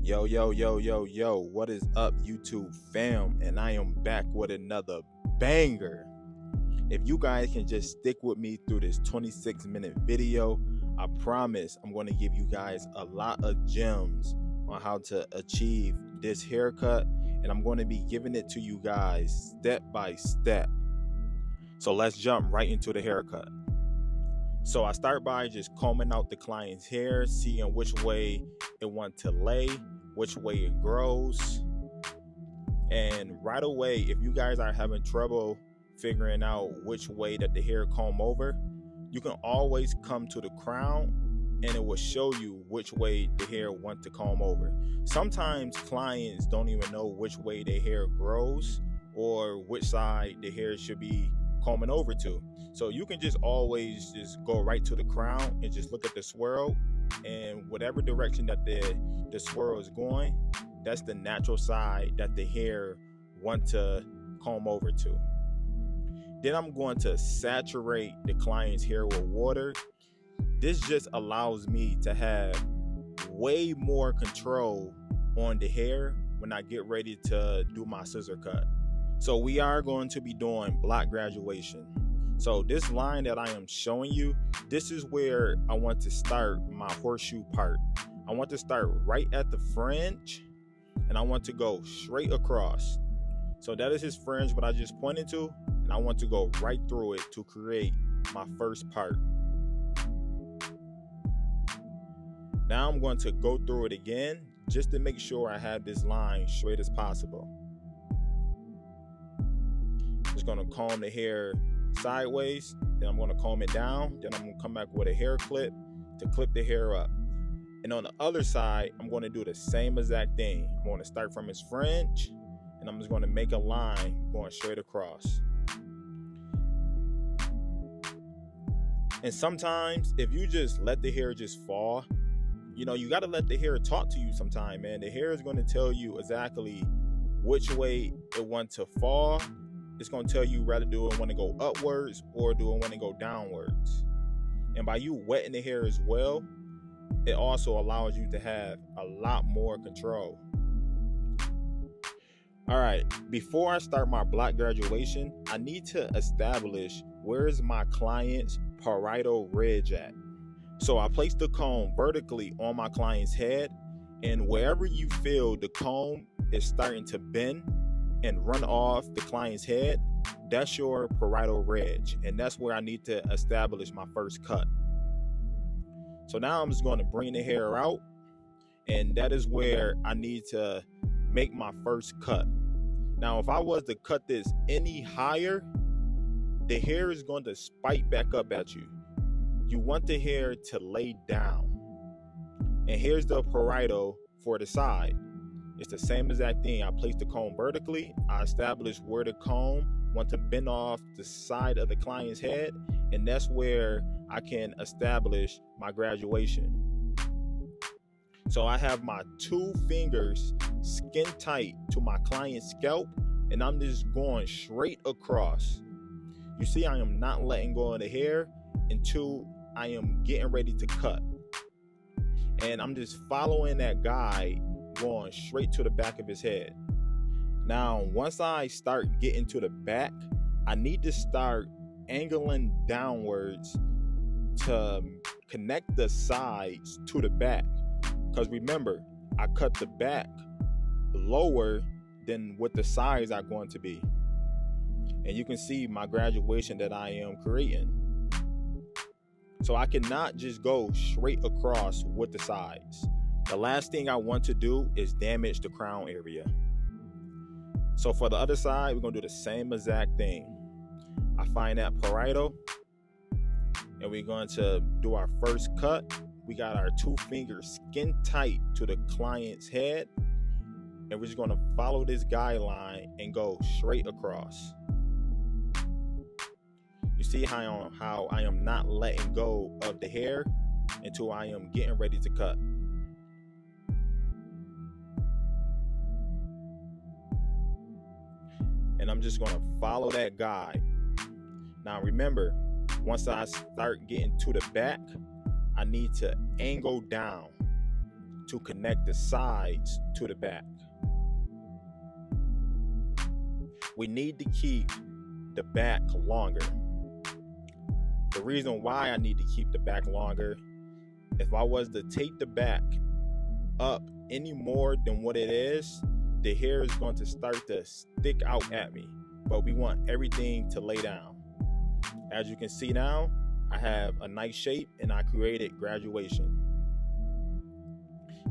Yo, what is up, YouTube fam? And I am back with another banger. If you guys can just stick with me through this 26-minute video, I promise I'm going to give you guys a lot of gems on how to achieve this haircut, and I'm going to be giving it to you guys step by step. So let's jump right into the haircut. So I start by just combing out the client's hair, seeing which way it wants to lay, which way it grows. And right away, if you guys are having trouble figuring out which way that the hair comb over, you can always come to the crown and it will show you which way the hair wants to comb over. Sometimes clients don't even know which way their hair grows or which side the hair should be combing over to. So you can just always just go right to the crown and just look at the swirl, and whatever direction that the swirl is going, that's the natural side that the hair want to comb over to. Then I'm going to saturate the client's hair with water. This just allows me to have way more control on the hair when I get ready to do my scissor cut. So we are going to be doing block graduation. So this line that I am showing you, this is where I want to start my horseshoe part. I want to start right at the fringe and I want to go straight across. So that is his fringe, what I just pointed to, and I want to go right through it to create my first part. Now I'm going to go through it again just to make sure I have this line straight as possible. Just going to comb the hair sideways, then I'm going to comb it down, then I'm going to come back with a hair clip to clip the hair up. And on the other side, I'm going to do the same exact thing. I'm going to start from his fringe and I'm just going to make a line going straight across. And sometimes if you just let the hair just fall, you got to let the hair talk to you sometime, man. The hair is going to tell you exactly which way it wants to fall. It's going to tell you whether do it want to go upwards or do it want to go downwards. And by you wetting the hair as well, it also allows you to have a lot more control. All right, before I start my block graduation, I need to establish where is my client's parietal ridge at. So I place the comb vertically on my client's head, and wherever you feel the comb is starting to bend and run off the client's head, that's your parietal ridge, and that's where I need to establish my first cut. So now I'm just going to bring the hair out, and that is where I need to make my first cut. Now if I was to cut this any higher, the hair is going to spike back up at you. You want the hair to lay down. And here's the parietal for the side. It's the same exact thing. I place the comb vertically. I establish where the comb wants to bend off the side of the client's head, and that's where I can establish my graduation. So I have my 2 fingers skin tight to my client's scalp, and I'm just going straight across. You see, I am not letting go of the hair until I am getting ready to cut. And I'm just following that guide, going straight to the back of his head. Now, once I start getting to the back, I need to start angling downwards to connect the sides to the back. Because remember, I cut the back lower than what the sides are going to be. And you can see my graduation that I am creating. So I cannot just go straight across with the sides. The last thing I want to do is damage the crown area. So for the other side, we're going to do the same exact thing. I find that parietal, and we're going to do our first cut. We got our 2 fingers skin tight to the client's head, and we're just going to follow this guideline and go straight across. You see how I am not letting go of the hair until I am getting ready to cut. And I'm just going to follow that guide. Now remember, once I start getting to the back, I need to angle down to connect the sides to the back. We need to keep the back longer. The reason why I need to keep the back longer, if I was to take the back up any more than what it is, the hair is going to start to stick out at me. But we want everything to lay down. As you can see now, I have a nice shape and I created graduation.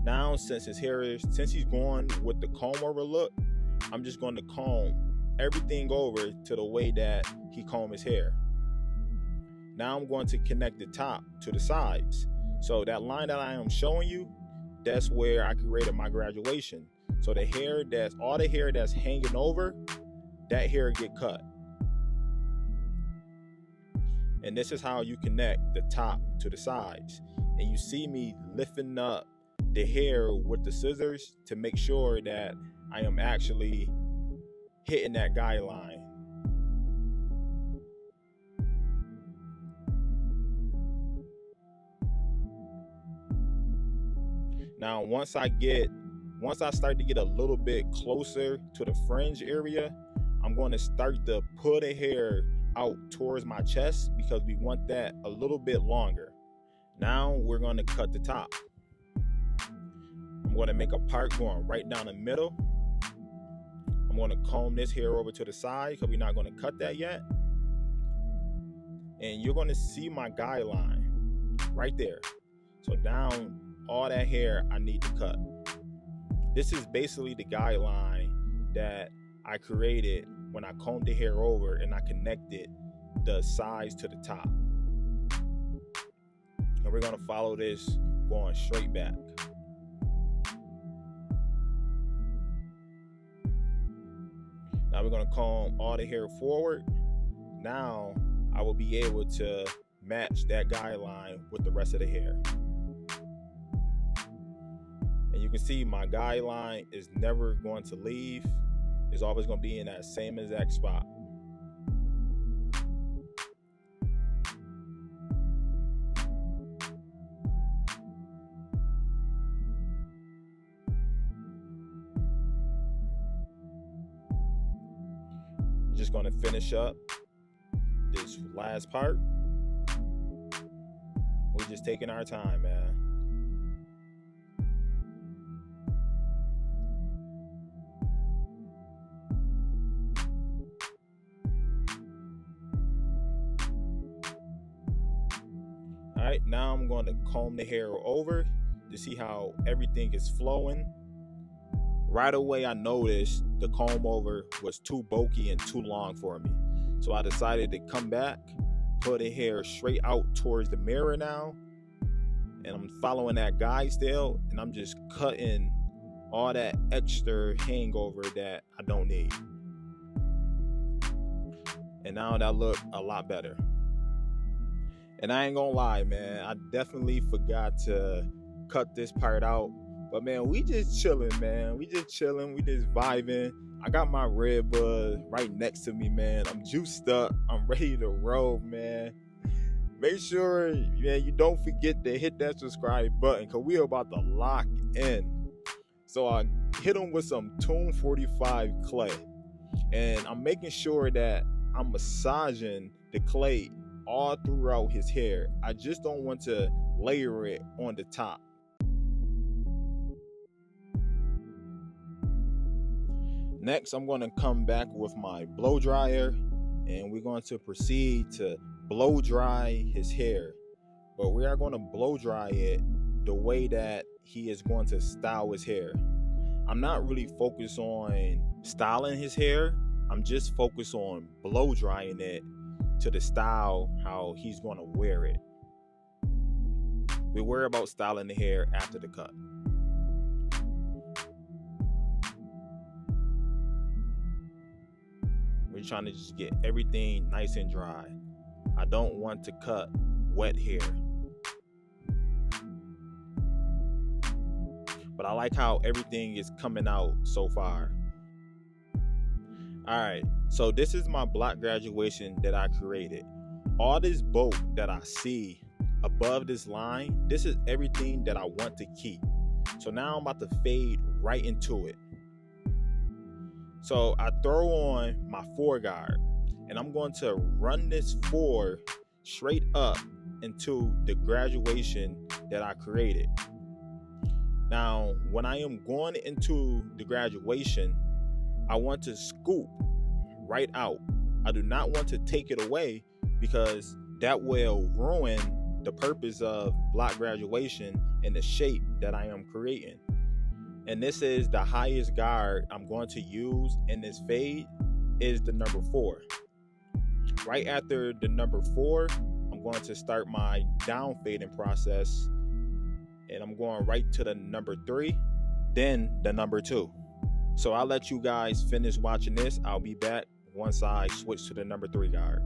Now, since he's going with the comb over look, I'm just going to comb everything over to the way that he combed his hair. Now I'm going to connect the top to the sides. So that line that I am showing you, that's where I created my graduation. So all the hair that's hanging over, that hair get cut. And this is how you connect the top to the sides. And you see me lifting up the hair with the scissors to make sure that I am actually hitting that guideline. Now, once I start to get a little bit closer to the fringe area, I'm going to start to pull the hair out towards my chest because we want that a little bit longer. Now we're going to cut the top. I'm going to make a part going right down the middle. I'm going to comb this hair over to the side because we're not going to cut that yet. And you're going to see my guideline right there. So down all that hair I need to cut. This is basically the guideline that I created when I combed the hair over and I connected the sides to the top. And we're going to follow this going straight back. Now we're going to comb all the hair forward. Now I will be able to match that guideline with the rest of the hair. And you can see my guideline is never going to leave. It's always going to be in that same exact spot. I'm just going to finish up this last part. We're just taking our time, man. All right, now I'm going to comb the hair over to see how everything is flowing. Right away, I noticed the comb over was too bulky and too long for me. So I decided to come back, put the hair straight out towards the mirror now. And I'm following that guide still, and I'm just cutting all that extra hangover that I don't need. And now that look a lot better. And I ain't gonna lie, man, I definitely forgot to cut this part out. But man, we just chilling, man. We just chilling, we just vibing. I got my Red Bud right next to me, man. I'm juiced up, I'm ready to roll, man. Make sure, man, you don't forget to hit that subscribe button because we are about to lock in. So I hit him with some Tune 45 clay. And I'm making sure that I'm massaging the clay all throughout his hair. I just don't want to layer it on the top. Next, I'm going to come back with my blow dryer and we're going to proceed to blow dry his hair. But we are going to blow dry it the way that he is going to style his hair. I'm not really focused on styling his hair. I'm just focused on blow drying it to the style how he's going to wear it. We worry about styling the hair after the cut. We're trying to just get everything nice and dry. I don't want to cut wet hair. But I like how everything is coming out so far. Alright, so this is my block graduation that I created. All this bulk that I see above this line, this is everything that I want to keep. So now I'm about to fade right into it. So I throw on my 4 guard, and I'm going to run this 4 straight up into the graduation that I created. Now, when I am going into the graduation, I want to scoop right out. I do not want to take it away because that will ruin the purpose of block graduation and the shape that I am creating. And this is the highest guard I'm going to use in this fade is the number 4. Right after the number 4, I'm going to start my down fading process, and I'm going right to the number 3, then the number 2. So I'll let you guys finish watching this. I'll be back once I switch to the number 3 guard.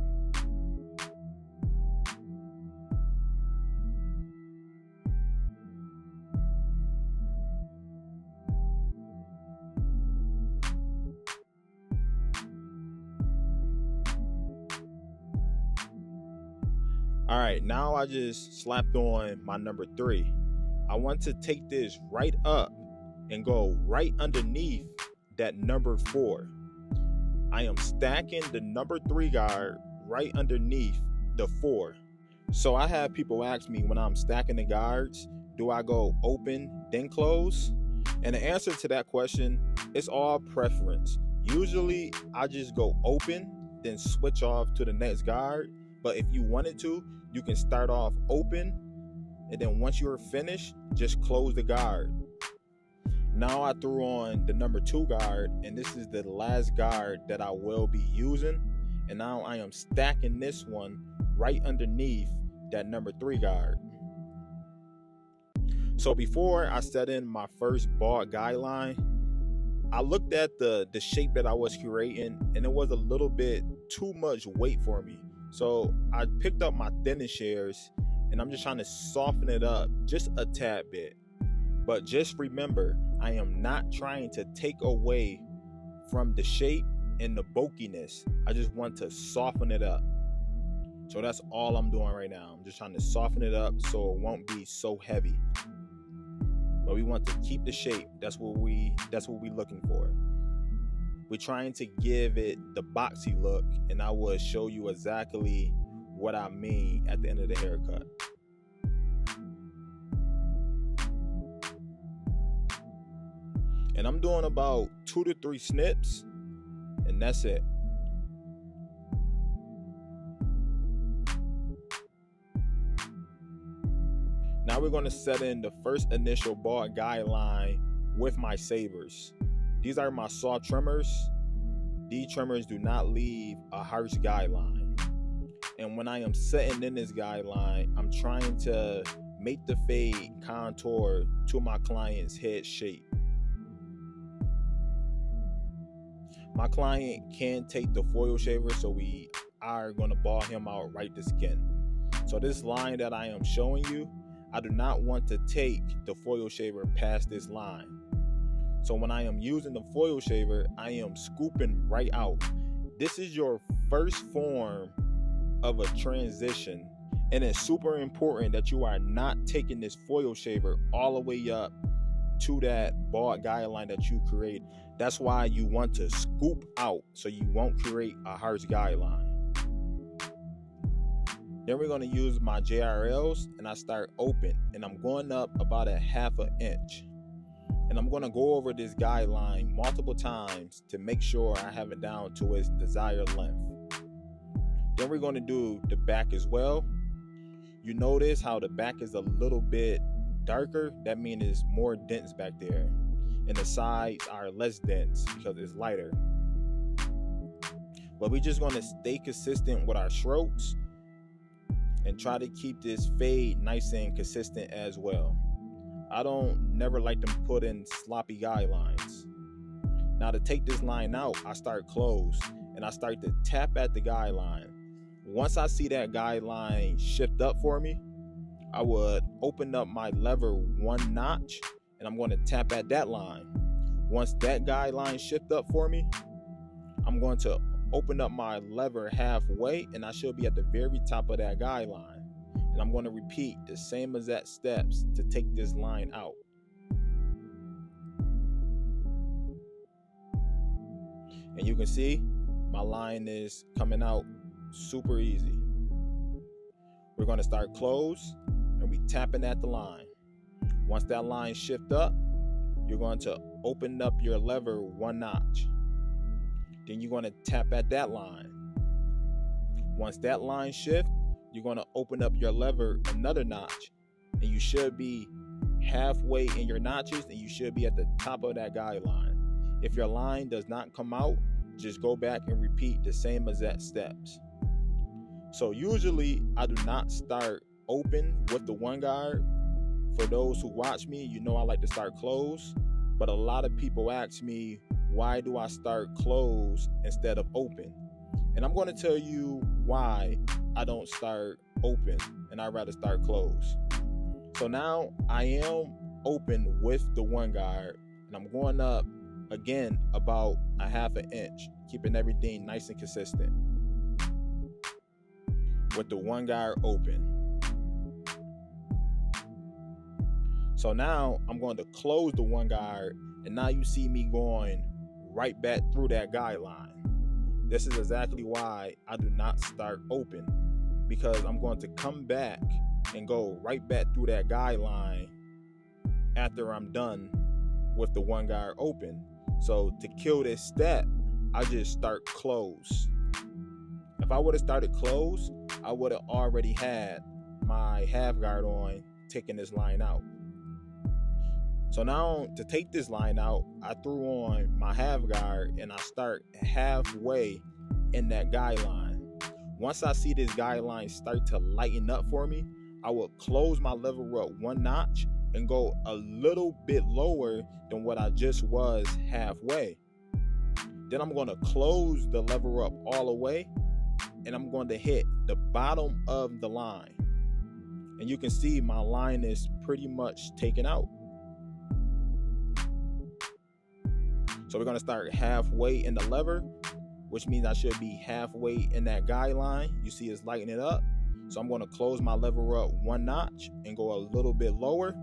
All right, now I just slapped on my number 3. I want to take this right up and go right underneath that number 4. I am stacking the number 3 guard right underneath the 4. So I have people ask me when I'm stacking the guards, do I go open then close? And the answer to that question is all preference. Usually I just go open then switch off to the next guard. But if you wanted to, you can start off open, and then once you're finished, just close the guard. Now I threw on the number 2 guard, and this is the last guard that I will be using. And now I am stacking this one right underneath that number 3 guard. So before I set in my first bald guideline, I looked at the shape that I was creating, and it was a little bit too much weight for me. So I picked up my thinnest shears, and I'm just trying to soften it up just a tad bit. But just remember, I am not trying to take away from the shape and the bulkiness. I just want to soften it up. So that's all I'm doing right now. I'm just trying to soften it up so it won't be so heavy. But we want to keep the shape. That's what we looking for. We're trying to give it the boxy look, and I will show you exactly what I mean at the end of the haircut. And I'm doing about 2 to 3 snips, and that's it. Now we're going to set in the first initial bald guideline with my sabers. These are my saw trimmers. These trimmers do not leave a harsh guideline. And when I am setting in this guideline, I'm trying to make the fade contour to my client's head shape. My client can take the foil shaver, so we are going to ball him out right to skin. So this line that I am showing you, I do not want to take the foil shaver past this line. So when I am using the foil shaver, I am scooping right out. This is your first form of a transition, and it's super important that you are not taking this foil shaver all the way up to that bald guideline that you create. That's why you want to scoop out so you won't create a harsh guideline. Then we're going to use my JRLs, and I start open, and I'm going up about a 1/2 inch. And I'm going to go over this guideline multiple times to make sure I have it down to its desired length. Then we're going to do the back as well. You notice how the back is a little bit darker. That means it's more dense back there. And the sides are less dense because it's lighter. But we're just going to stay consistent with our strokes and try to keep this fade nice and consistent as well. I don't never like to put in sloppy guidelines. Now to take this line out, I start closed and I start to tap at the guideline. Once I see that guideline shift up for me, I would open up my lever 1 notch, and I'm going to tap at that line. Once that guideline shift up for me, I'm going to open up my lever halfway, and I should be at the very top of that guideline. And I'm going to repeat the same exact steps to take this line out. And you can see my line is coming out super easy. We're going to start close and we tapping at the line. Once that line shift up, you're going to open up your lever 1 notch. Then you're going to tap at that line. Once that line shift, you're going to open up your lever another notch, and you should be halfway in your notches, and you should be at the top of that guideline. If your line does not come out, just go back and repeat the same exact steps. So usually I do not start open with the 1 guard. For those who watch me, you know I like to start close, but a lot of people ask me, why do I start close instead of open? And I'm going to tell you why I don't start open and I'd rather start close. So now I am open with the 1 guard, and I'm going up again about a 1/2 inch, keeping everything nice and consistent with the 1 guard open. So now I'm going to close the 1 guard, and now you see me going right back through that guideline. This is exactly why I do not start open, because I'm going to come back and go right back through that guideline after I'm done with the 1 guard open. So to kill this step, I just start close. If I would have started close, I would have already had my 1/2 guard on, taking this line out. So now to take this line out, I threw on my 1/2 guard and I start halfway in that guideline. Once I see this guideline start to lighten up for me, I will close my lever up 1 notch and go a little bit lower than what I just was halfway. Then I'm going to close the lever up all the way, and I'm going to hit the bottom of the line. And you can see my line is pretty much taken out. So we're going to start halfway in the lever, which means I should be halfway in that guideline. You see it's lightening up. So I'm going to close my lever up 1 notch and go a little bit lower.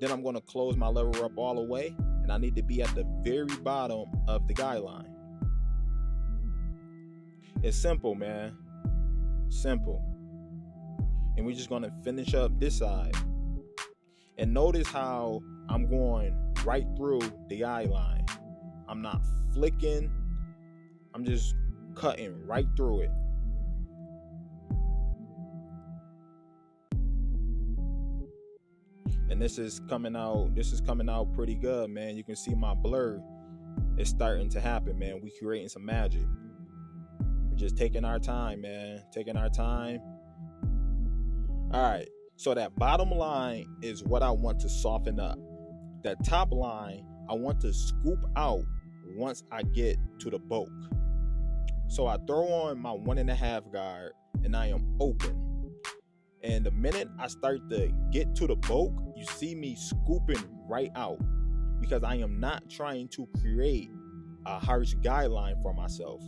Then I'm going to close my lever up all the way, and I need to be at the very bottom of the guideline. It's simple, man. Simple. And we're just going to finish up this side. And notice how I'm going right through the guideline. I'm not flicking. I'm just cutting right through it. And this is coming out pretty good, man. You can see my blur is starting to happen, man. We creating some magic. We're just taking our time, man. Taking our time. All right. So that bottom line is what I want to soften up. That top line, I want to scoop out once I get to the bulk. So I throw on my 1.5 guard and I am open. And the minute I start to get to the bulk, you see me scooping right out, because I am not trying to create a harsh guideline for myself.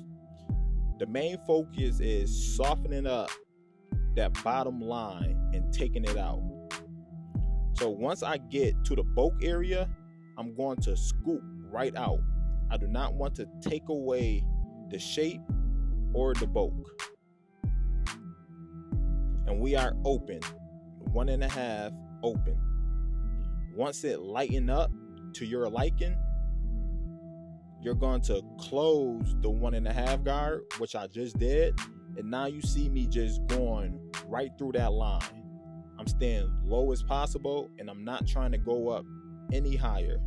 The main focus is softening up that bottom line and taking it out. So once I get to the bulk area, I'm going to scoop right out. I do not want to take away the shape or the bulk. And we are open, 1.5 open. Once it lighten up to your liking, you're going to close the 1.5 guard, which I just did. And now you see me just going right through that line. I'm staying low as possible, and I'm not trying to go up any higher.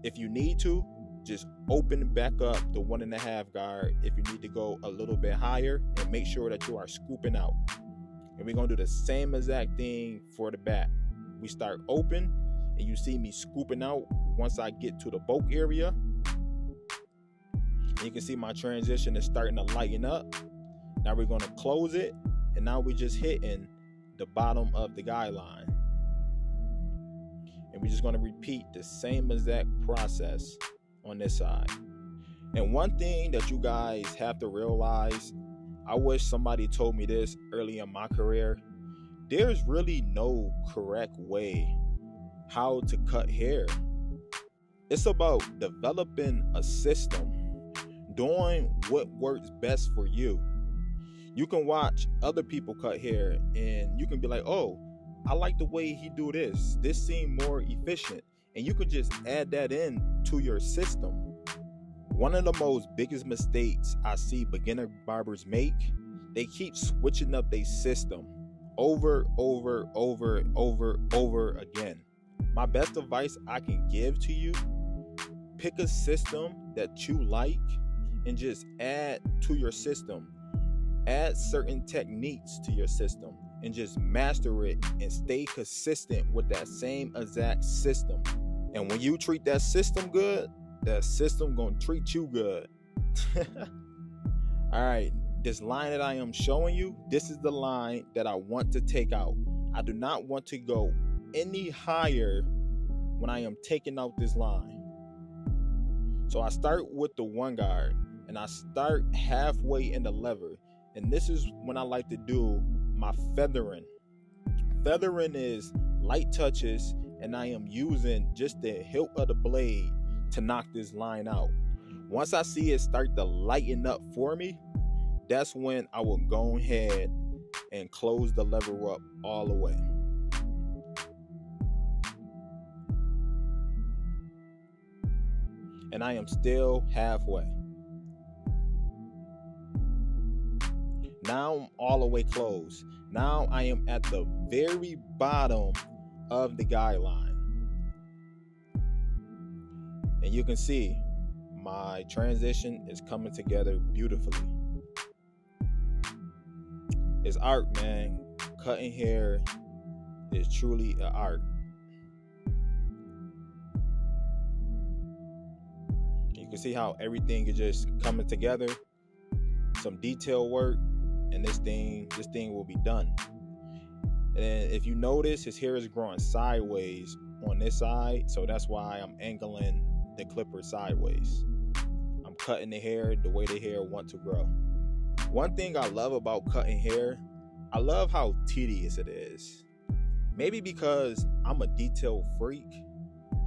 If you need to, just open back up the 1.5 guard if you need to go a little bit higher, and make sure that you are scooping out. And we're going to do the same exact thing for the back. We start open, and you see me scooping out once I get to the bulk area. And you can see my transition is starting to lighten up. Now we're going to close it, and now we're just hitting the bottom of the guideline. And we're just going to repeat the same exact process on this side. And one thing that you guys have to realize, I wish somebody told me this early in my career, there's really no correct way how to cut hair. It's about developing a system, doing what works best for you. You can watch other people cut hair and you can be like, oh, I like the way he do this. This seemed more efficient. And you can just add that in to your system. One of the most biggest mistakes I see beginner barbers make, they keep switching up their system over again. My best advice I can give to you, pick a system that you like and just add to your system. Add certain techniques to your system and just master it and stay consistent with that same exact system. And when you treat that system good, that system gonna treat you good. All right, this line that I am showing you, this is the line that I want to take out. I do not want to go any higher when I am taking out this line. So I start with the 1 guard and I start halfway in the lever. And this is when I like to do my feathering. Feathering is light touches, and I am using just the hilt of the blade to knock this line out. Once I see it start to lighten up for me, that's when I will go ahead and close the lever up all the way. And I am still halfway. Now I'm all the way closed. Now I am at the very bottom of the guideline. And you can see my transition is coming together beautifully. It's art, man. Cutting hair is truly an art. You can see how everything is just coming together. Some detail work. And this thing will be done. And if you notice, his hair is growing sideways on this side, so that's why I'm angling the clipper sideways. I'm cutting the hair the way the hair want to grow. One thing I love about cutting hair, I love how tedious it is. Maybe because I'm a detail freak,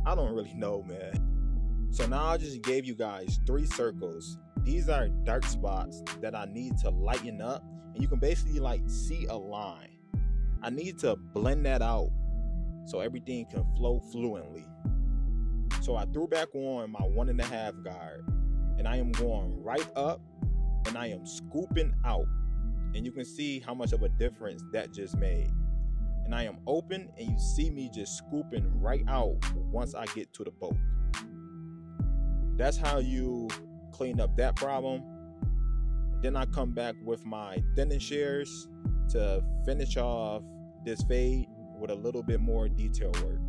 I don't really know, man. So now I just gave you guys 3 circles. These are dark spots that I need to lighten up, and you can basically like see a line. I need to blend that out so everything can flow fluently. So I threw back on my 1.5 guard, and I am going right up and I am scooping out. And you can see how much of a difference that just made. And I am open, and you see me just scooping right out once I get to the boat. That's how you clean up that problem. Then I come back with my thinning shears to finish off this fade with a little bit more detail work.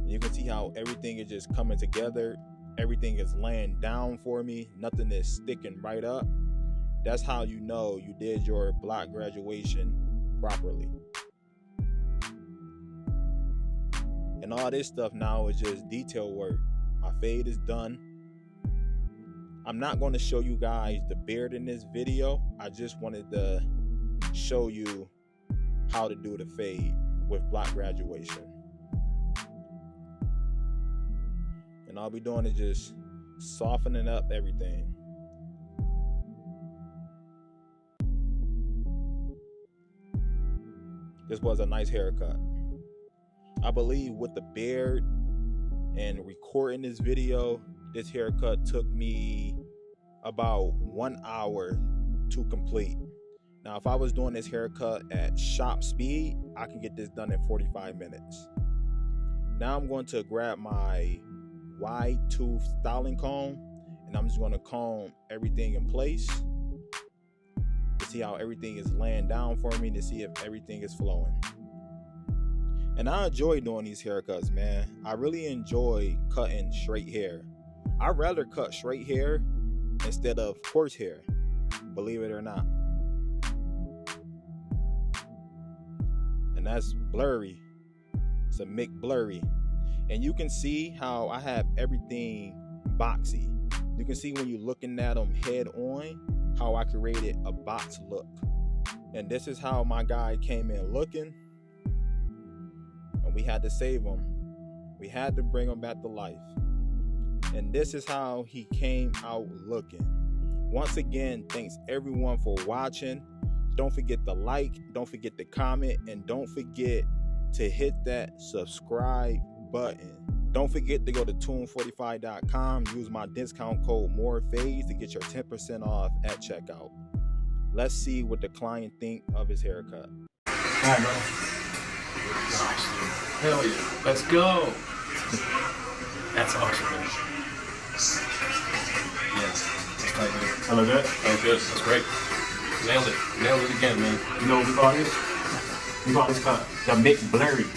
And you can see how everything is just coming together. Everything is laying down for me. Nothing is sticking right up. That's how you know you did your block graduation properly. And all this stuff now is just detail work. My fade is done. I'm not going to show you guys the beard in this video. I just wanted to show you how to do the fade with block graduation. And all we're doing is just softening up everything. This was a nice haircut. I believe with the beard and recording this video, this haircut took me about 1 hour to complete. Now, if I was doing this haircut at shop speed, I can get this done in 45 minutes. Now I'm going to grab my wide tooth styling comb, and I'm just going to comb everything in place to see how everything is laying down for me, to see if everything is flowing. And I enjoy doing these haircuts, man. I really enjoy cutting straight hair. I'd rather cut straight hair instead of coarse hair, believe it or not. And that's blurry. It's a McBlurry. And you can see how I have everything boxy. You can see when you're looking at them head on, how I created a box look. And this is how my guy came in looking. And we had to save him. We had to bring him back to life. And this is how he came out looking. Once again, thanks everyone for watching. Don't forget to like, don't forget to comment, and don't forget to hit that subscribe button. Don't forget to go to tune45.com. Use my discount code MOREFADES to get your 10% off at checkout. Let's see what the client think of his haircut. All right, bro. Hell yeah. Let's go. That's awesome, man. Yes. That's tight, man. I look good? That was good. That's great. Nailed it. Nailed it again, man. You know what we call this? We call this cut the McBlurry.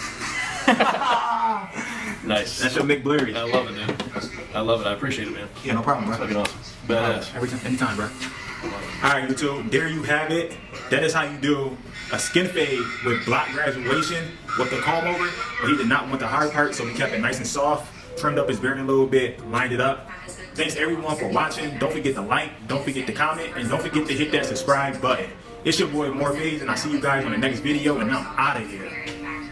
Nice. That's your McBlurry. I love it, dude. I love it. I appreciate it, man. Yeah, no problem, bro. Fucking awesome. Badass. Anytime, bro. Alright, YouTube, there you have it. That is how you do a skin fade with block graduation with the comb over. But he did not want the hard part, so we kept it nice and soft. Trimmed up his beard a little bit, lined it up. Thanks everyone for watching. Don't forget to like, don't forget to comment, and don't forget to hit that subscribe button. It's your boy MoreFades, and I'll see you guys on the next video, and I'm out of here.